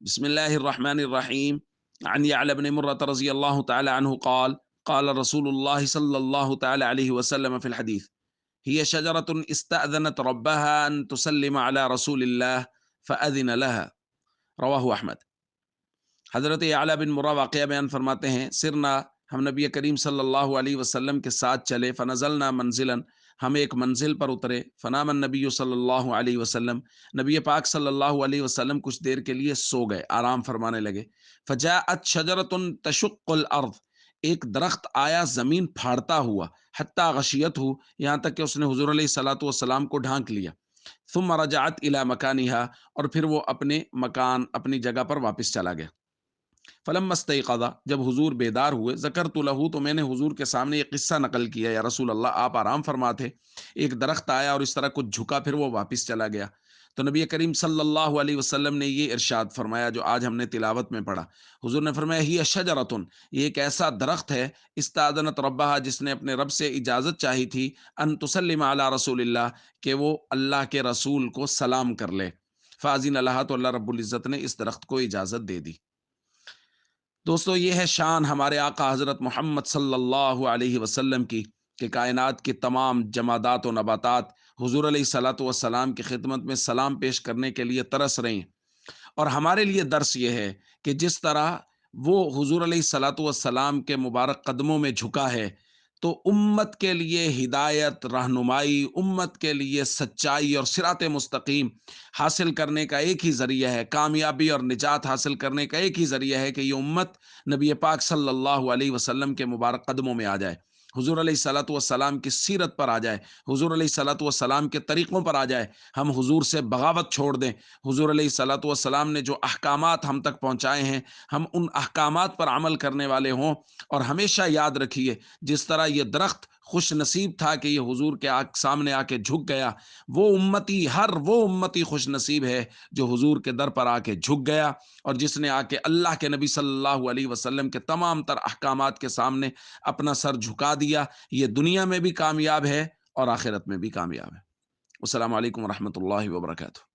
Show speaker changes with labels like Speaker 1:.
Speaker 1: بسم الله الرحمن الرحيم. عن يعلى بن مرة رضي الله تعالى عنه قال قال رسول الله صلى الله تعالى عليه وسلم في الحديث: هي شجرة استأذنت ربها أن تسلم على رسول الله فأذن لها. رواه أحمد۔ حضرت اعلیٰ بن مرہ واقعہ بیان فرماتے ہیں، سرنا، ہم نبی کریم صلی اللہ علیہ وسلم کے ساتھ چلے، فنزلنا منزلا، ہم ایک منزل پر اترے، فنام النبی صلی اللہ علیہ وسلم، نبی پاک صلی اللہ علیہ وسلم کچھ دیر کے لیے سو گئے، آرام فرمانے لگے۔ فجاءت شجرۃ تشق الارض، ایک درخت آیا زمین پھاڑتا ہوا، حتی غشیت ہو، یہاں تک کہ اس نے حضور علیہ الصلوۃ والسلام کو ڈھانک لیا۔ ثم رجعت الی مکانها، اور پھر وہ اپنے مکان، اپنی جگہ پر واپس چلا گیا۔ فلما استيقظ، جب حضور بیدار ہوئے، ذکرت له، تو میں نے حضور کے سامنے یہ قصہ نقل کیا، یا رسول اللہ آپ آرام فرما تھے، ایک درخت آیا اور اس طرح کچھ جھکا، پھر وہ واپس چلا گیا۔ تو نبی کریم صلی اللہ علیہ وسلم نے یہ ارشاد فرمایا جو آج ہم نے تلاوت میں پڑھا۔ حضور نے فرمایا ہی شجرۃ، یہ ایک ایسا درخت ہے، استاذنت ربہا، جس نے اپنے رب سے اجازت چاہی تھی، ان تسلم علی رسول اللہ، کہ وہ اللہ کے رسول کو سلام کر لے۔ فاذن لہا، تو اللہ رب العزت نے اس درخت کو اجازت دے دی۔ دوستو، یہ ہے شان ہمارے آقا حضرت محمد صلی اللہ علیہ وسلم کی، کہ کائنات کے تمام جمادات و نباتات حضور علیہ الصلوۃ والسلام کی خدمت میں سلام پیش کرنے کے لیے ترس رہے ہیں۔ اور ہمارے لیے درس یہ ہے کہ جس طرح وہ حضور علیہ الصلوۃ والسلام کے مبارک قدموں میں جھکا ہے، تو امت کے لیے ہدایت، رہنمائی، امت کے لیے سچائی اور صراط مستقیم حاصل کرنے کا ایک ہی ذریعہ ہے، کامیابی اور نجات حاصل کرنے کا ایک ہی ذریعہ ہے کہ یہ امت نبی پاک صلی اللہ علیہ وسلم کے مبارک قدموں میں آ جائے، حضور علیہ الصلوۃ والسلام کی سیرت پر آ جائے، حضور علیہ الصلوۃ والسلام کے طریقوں پر آ جائے، ہم حضور سے بغاوت چھوڑ دیں۔ حضور علیہ الصلوۃ والسلام نے جو احکامات ہم تک پہنچائے ہیں، ہم ان احکامات پر عمل کرنے والے ہوں۔ اور ہمیشہ یاد رکھیے، جس طرح یہ درخت خوش نصیب تھا کہ یہ حضور کے سامنے آ کے جھک گیا، وہ امتی خوش نصیب ہے جو حضور کے در پر آ کے جھک گیا، اور جس نے آ کے اللہ کے نبی صلی اللہ علیہ وسلم کے تمام تر احکامات کے سامنے اپنا سر جھکا دیا، یہ دنیا میں بھی کامیاب ہے اور آخرت میں بھی کامیاب ہے۔ السلام علیکم ورحمۃ اللہ وبرکاتہ۔